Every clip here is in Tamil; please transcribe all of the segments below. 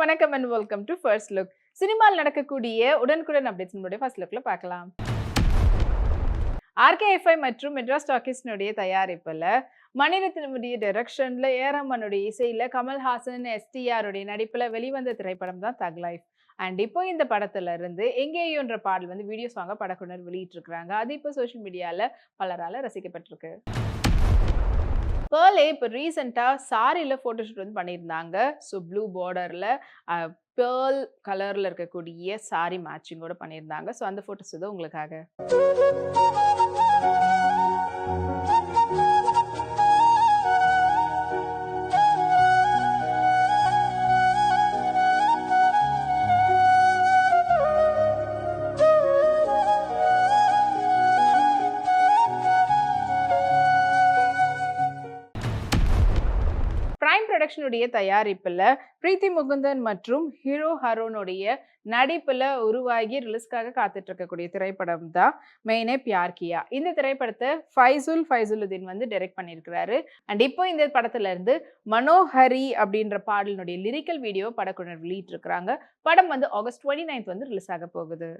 வணக்கம் and welcome to first look. சினிமாவில் நடக்கக்கூடிய உடனுக்குடன் அப்டேட்ஸ் நம்மளுடைய ஃபர்ஸ்ட் லுக்ல பார்க்கலாம். RKFI மற்றும் மெட்ராஸ் டாக்கீஸ்னுடைய தயாரிப்புல மணிரத்னமுடைய டைரக்ஷன்ல ரஹ்மானுடைய இசையில கமல்ஹாசன் STR உடைய நடிப்புல வெளிவந்த திரைப்படம் தான் தக் லைஃப். அண்ட் இப்போ இந்த படத்துல இருந்து எங்கேயோன்ற பாடல் வந்து வீடியோ சாங்கா படக்குனர் வெளியிட்டு இருக்காங்க. அது இப்போ சோஷியல் மீடியால பலரால ரசிக்கப்பட்டிருக்கு. பேர்லே இப்போ ரீசெண்டா சாரில ஃபோட்டோஷூட் வந்து பண்ணியிருந்தாங்க. ஸோ ப்ளூ பார்டர்ல பேர்ல் கலர்ல இருக்கக்கூடிய சாரி மேட்சிங்கோட பண்ணியிருந்தாங்க. ஸோ அந்த ஃபோட்டோஸ் இது உங்களுக்காக. பிரைம் புரொடக்ஷனுடைய தயாரிப்புல பிரீத்தி முகுந்தன் மற்றும் ஹீரோ ஹரோனுடைய நடிப்புல உருவாகி ரிலீஸ்க்காக காத்துட்டு இருக்கக்கூடிய திரைப்படம் தான் மெயினே பியார் கியா. இந்த திரைப்படத்தை ஃபைசுலுதீன் வந்து டைரக்ட் பண்ணியிருக்கிறாரு. அண்ட் இப்போ இந்த படத்துல இருந்து மனோஹரி அப்படின்ற பாடலினுடைய லிரிக்கல் வீடியோ படக்குழுவினர் வெளியிட்டு இருக்கிறாங்க. படம் வந்து ஆகஸ்ட் 29 வந்து ரிலீஸ் ஆக போகுது.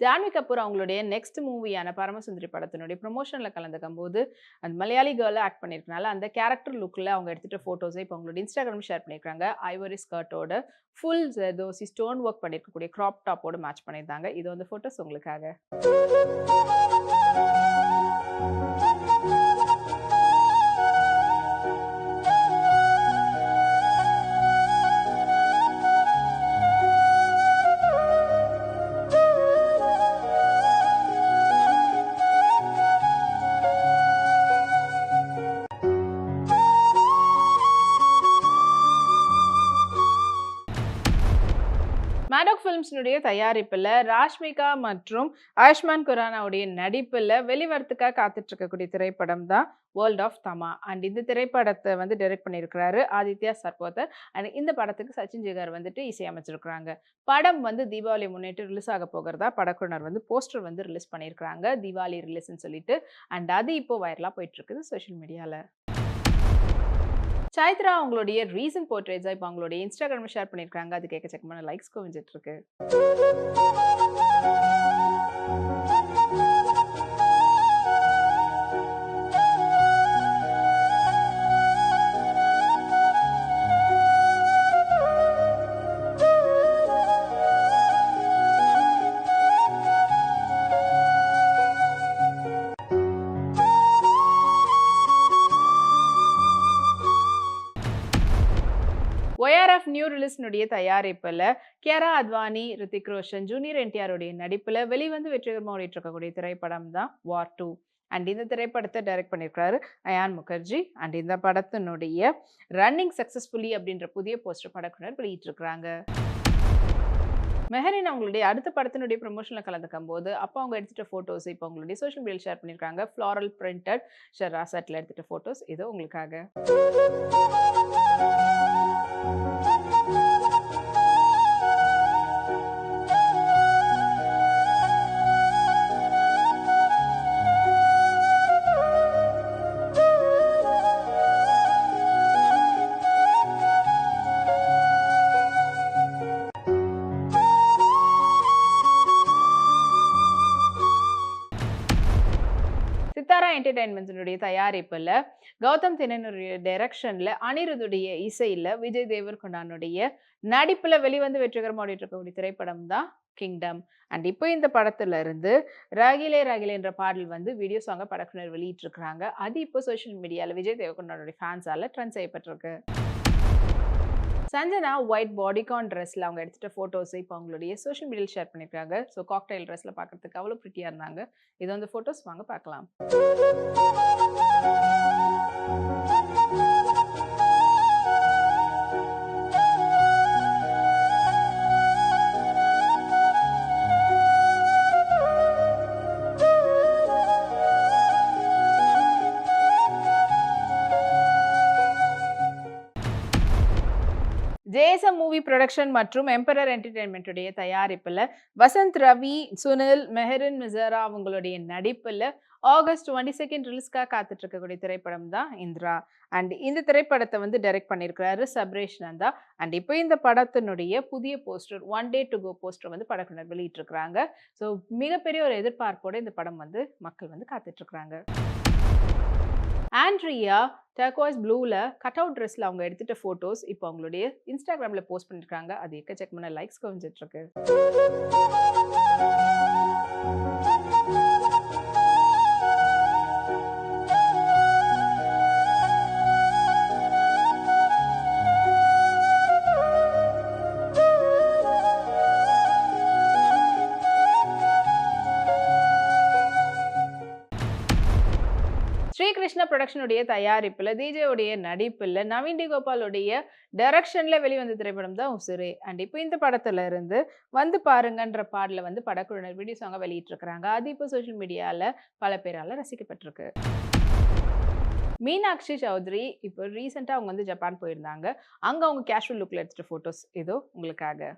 ஜான்வி கபூர் அவங்களுடைய நெக்ஸ்ட் மூவியான பரமசுந்தரி படத்தினுடைய ப்ரொமோஷனில் கலந்துக்கும் போது அந்த மலையாளி கேர்ல ஆக்ட் பண்ணியிருக்கனால அந்த கேரக்டர் லுக்கில் அவங்க எடுத்துகிட்ட ஃபோட்டோஸை இப்போ அவங்களோட இன்ஸ்டாகிராம் ஷேர் பண்ணியிருக்காங்க. ஐவரி ஸ்கர்ட்டோட ஃபுல் தோசி ஸ்டோன் ஒர்க் பண்ணியிருக்கக்கூடிய க்ராப் டாப்போட மேட்ச் பண்ணியிருந்தாங்க. இது வந்து ஃபோட்டோஸ் உங்களுக்காக. மேடாக் ஃபிலிம்ஸ்னுடைய தயாரிப்பில் ராஷ்மிகா மற்றும் ஆயுஷ்மான் குரானாவுடைய நடிப்பில் வெளிவரத்துக்காக காத்துட்டு இருக்கக்கூடிய திரைப்படம் தான் வேர்ல்ட் ஆஃப் தமா. அண்ட் இந்த திரைப்படத்தை வந்து டைரக்ட் பண்ணியிருக்கிறாரு ஆதித்யா சர்போதர். அண்ட் இந்த படத்துக்கு சச்சின் ஜிகர் வந்துட்டு இசையமைச்சிருக்கிறாங்க. படம் வந்து தீபாவளி முன்னிட்டு ரிலீஸ் ஆக போகிறதா படக்குழுவினர் வந்து போஸ்டர் வந்து ரிலீஸ் பண்ணியிருக்கிறாங்க. தீபாவளி ரிலீஸ்ன்னு சொல்லிட்டு. அண்ட் அது இப்போ வைரலாக போயிட்டு இருக்குது சோஷியல் மீடியாவில். சைத்ரா அவங்களுடைய ரீசன்ட் போர்ட்ரேட்ஸை இப்போ அவங்களுடைய இன்ஸ்டாகிராமில் ஷேர் பண்ணியிருக்காங்க. அது எக்கச்சக்கமான லைக்ஸ் குவிஞ்சிட்டு இருக்கு. ORF நியூ ரிலீஸ்னுடைய தயாரிப்பில் கியாரா அத்வானி, ரித்திக் ரோஷன், ஜூனியர் NTR உடைய நடிப்பில் வெளிவந்து வெற்றிகரமாக ஓடிட்டு இருக்கக்கூடிய திரைப்படம் தான் வார் 2. அண்ட் இந்த திரைப்படத்தை டைரக்ட் பண்ணியிருக்கிறாரு அயான் முகர்ஜி. அண்ட் இந்த படத்தினுடைய ரன்னிங் சக்சஸ்ஃபுல்லி அப்படின்ற புதிய போஸ்டர் படக்குழுவினர் வெளியிட்டிருக்கிறாங்க. மெஹரின் அவங்களுடைய அடுத்த படத்தினுடைய ப்ரொமோஷனில் கலந்துக்கும் போது அப்போ அவங்க எடுத்துகிட்ட ஃபோட்டோஸ் இப்போ அவங்களுடைய சோஷியல் மீடியாவில் ஷேர் பண்ணியிருக்காங்க. ஃப்ளாரல் பிரிண்டட் ஷெராசட்டில் எடுத்துகிட்ட ஃபோட்டோஸ் இது உங்களுக்காக. சித்தாரா என்டர்டைன்மெண்ட்ஸினுடைய தயாரிப்பில் கௌதம் தினனுடைய டைரக்ஷனில் அனிருதுடைய இசையில் விஜய் தேவர்கொண்டானுடைய நடிப்பில் வெளிவந்து வெற்றிகரமாக ஓடிட்டு இருக்கக்கூடிய திரைப்படம் தான் கிங்டம். அண்ட் இப்போ இந்த படத்துல இருந்து ராகிலே ராகிலே என்ற பாடல் வந்து வீடியோ சாங்கை படக்குழுவினர் வெளியிட்டிருக்கிறாங்க. அது இப்போ சோஷியல் மீடியாவில் விஜய் தேவர்கொண்டானுடைய ஃபேன்ஸால் ட்ரெண்ட் செய்யப்பட்டிருக்கு. சஞ்சனா ஒயிட் பாடிகான் ட்ரெஸ்ஸில் அவங்க எடுத்துகிட்ட ஃபோட்டோஸ் இப்போ அவங்களுடைய சோஷியல் மீடியாவில் ஷேர் பண்ணியிருக்காங்க. ஸோ காக்டைல் ட்ரெஸ்ஸில் பார்க்குறதுக்கு அவ்வளோ ப்ரிட்டியாக இருந்தாங்க. இது வந்து ஃபோட்டோஸ் வாங்க பார்க்கலாம். ஜேசம் மூவி புரொடக்ஷன் மற்றும் எம்பரர் என்டர்டெயின்மெண்ட் உடைய தயாரிப்புல வசந்த் ரவி, சுனில், மெஹரின் மிசரா அவங்களுடைய நடிப்புல ஆகஸ்ட் 22 ரிலீஸ்க்காக காத்துட்டு இருக்கக்கூடிய திரைப்படம் தான் இந்திரா. அண்ட் இந்த திரைப்படத்தை வந்து டைரக்ட் பண்ணியிருக்கிறாரு சப்ரேஷ் நந்தா. அண்ட் இப்போ இந்த படத்தினுடைய புதிய poster, one day to go poster வந்து படக்குழுவினர் வெளியிட்டிருக்கிறாங்க. ஸோ மிகப்பெரிய ஒரு எதிர்பார்ப்போட இந்த படம் வந்து மக்கள் வந்து காத்துட்டு இருக்கிறாங்க. ஆண்ட்ரியா டர்குவாய்ஸ் ப்ளூல கட் அவுட் ட்ரெஸ்ல அவங்க எடுத்துட்ட ஃபோட்டோஸ் இப்போ அவங்களுடைய இன்ஸ்டாகிராம்ல போஸ்ட் பண்ணிருக்காங்க. அது எக்கச்சக்கமான லைக்ஸ் குவிஞ்சிட்டு இருக்கு. ஸ்ரீகிருஷ்ணா புரொடக்ஷனுடைய தயாரிப்புல டிஜேவுடைய நடிப்புல நவீன் டி கோபாலுடைய டைரக்ஷன்ல வெளிவந்த திரைப்படம் தான் உசிரே. அண்ட் இப்போ இந்த படத்துல இருந்து வந்து பாருங்கன்ற பாடல வந்து படக்குழுவினர் வீடியோ சாங்கா வெளியிட்டிருக்கிறாங்க. அது இப்போ சோஷியல் மீடியால பல பேரால ரசிக்கப்பட்டிருக்கு. மீனாட்சி சௌத்ரி இப்போ ரீசெண்டா அவங்க வந்து ஜப்பான் போயிருந்தாங்க. அங்க அவங்க கேஷுவல் லுக்ல எடுத்துட்ட போட்டோஸ் இதோ உங்களுக்காக.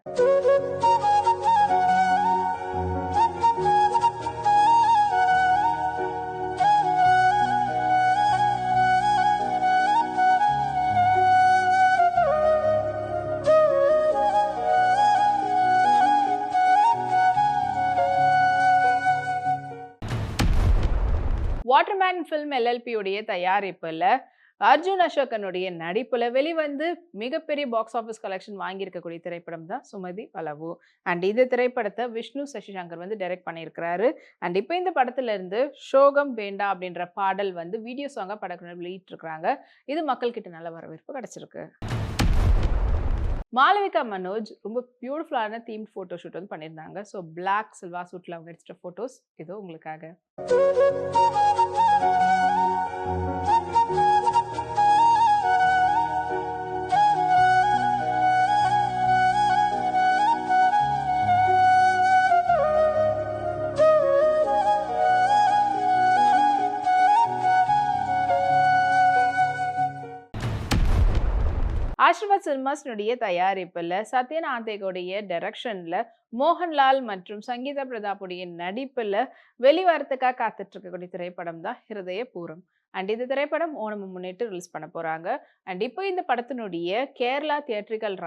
வாட்டர்மேன் ஃபிலிம் எல்எல்பி உடைய தயாரிப்புல அர்ஜுன் அசோகனுடைய நடிப்புல வெளிவந்து மிகப்பெரிய பாக்ஸ் ஆஃபீஸ் கலெக்ஷன் வாங்கியிருக்கக்கூடிய திரைப்படம் தான் சுமதி பலவு. அண்ட் இந்த திரைப்படத்தை விஷ்ணு சசிசங்கர் வந்து டைரக்ட் பண்ணியிருக்கிறாரு. அண்ட் இப்போ இந்த படத்துல இருந்து சோகம் வேண்டா அப்படின்ற பாடல் வந்து வீடியோ சாங்கா படக்குழுவினர் வெளியிட்டு இருக்காங்க. இது மக்கள் கிட்ட நல்ல வரவேற்பு கிடைச்சிருக்கு. மாளவிகா மனோஜ் ரொம்ப பியூட்டிஃபுல்லான தீம் ஃபோட்டோ ஷூட் வந்து பண்ணியிருந்தாங்க. ஸோ பிளாக் சில்வா சூட்டில் அவங்க எடுத்துட்ட ஃபோட்டோஸ் இதோ உங்களுக்காக. ஆஷிர்வாத் சினிமாஸ்னுடைய தயாரிப்புல சத்யன் ஆந்தேகோடைய டைரக்ஷன்ல மோகன்லால் மற்றும் சங்கீதா பிரதாப்புடைய நடிப்புல வெளிவரத்துக்காக காத்துட்டு இருக்கக்கூடிய திரைப்படம் தான் ஹிருதய பூரம். அண்ட் இந்த திரைப்படம் ஓணம் முன்னிட்டு ரிலீஸ் பண்ண போறாங்க. அண்ட் இப்போ இந்த படத்தினுடைய கேரளா தியேட்ரிக்கல்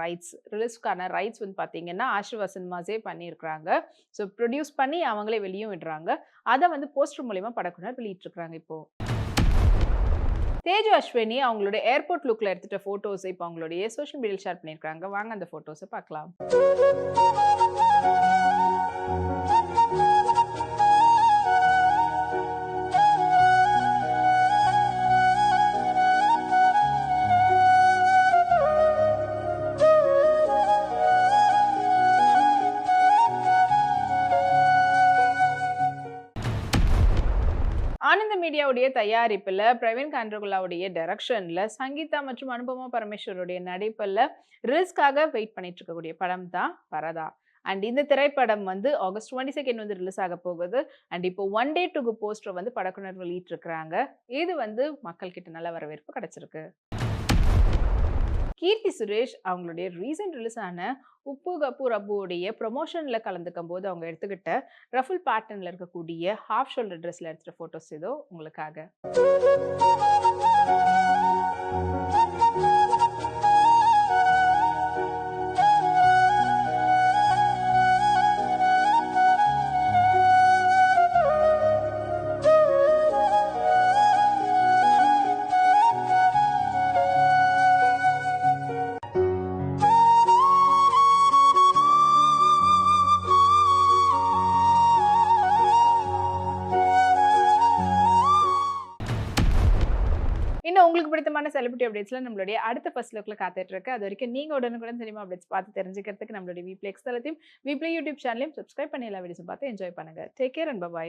ரிலீஸ்க்கான ரைட்ஸ் வந்து பாத்தீங்கன்னா ஆஷிர்வாத் சினிமாஸே பண்ணியிருக்கிறாங்க. ஸோ ப்ரொடியூஸ் பண்ணி அவங்களே வெளியும் விடுறாங்க. அதை வந்து போஸ்டர் மூலியமா படக்குழுவினர் வெளியிட்டு இருக்காங்க. இப்போ தேஜு அஸ்வினி அவங்களோட ஏர்போர்ட் லுக்ல எடுத்துட்ட போட்டோஸ் இப்போ அவங்களுடைய சோஷியல் மீடியாவில் ஷேர் பண்ணியிருக்காங்க. வாங்க அந்த போட்டோஸை பார்க்கலாம். ஆனந்த மீடியாவுடைய தயாரிப்புல பிரவீன் காண்ட்ரகுலாவுடைய டைரக்ஷன்ல சங்கீதா மற்றும் அனுபமா பரமேஸ்வருடைய நடிப்புல ரிலீஸ்க்காக வெயிட் பண்ணிட்டு இருக்கக்கூடிய படம் தான் வரதா. அண்ட் இந்த திரைப்படம் வந்து ஆகஸ்ட் 22 வந்து ரிலீஸ் ஆக போகுது. அண்ட் இப்போ ஒன் டே டு போஸ்டர் வந்து படக்குழுவினர் வெளியிட்டு இருக்காங்க. இது வந்து மக்கள் கிட்ட நல்ல வரவேற்பு கிடைச்சிருக்கு. கீர்த்தி சுரேஷ் அவங்களுடைய ரீசெண்ட் ரிலீஸ் ஆன உப்பு கபூர் அப்புடைய ப்ரொமோஷன்ல கலந்துக்கும் போது அவங்க எடுத்துக்கிட்ட ரஃபுல் பேட்டர்ன்ல இருக்கக்கூடிய ஹாஃப் ஷோல்டர் ட்ரெஸ்ல எடுத்துட்ட போட்டோஸ் இதோ உங்களுக்காக. இன்னும் உங்களுக்கு பிடித்தமான செலிபிரிட்டி அப்டேட்ஸ்லாம் நம்மளுடைய அடுத்த ஃபர்ஸ்ட் லுக்ல காத்துட்டு இருக்கு. அது வரைக்கும் நீங்க உடனுக்குடன் சினிமா அப்டேட்ஸ் பார்த்து தெரிஞ்சுக்கிறதுக்கு நம்மளுடைய விப்ளே எக்ஸ் தளத்தையும் விப்ளே யூடியூப் சேனலையும் சப்ஸ்கிரைப் பண்ணி எல்லா வீடியோஸும் பார்த்து என்ஜாய் பண்ணுங்க. Take care and by.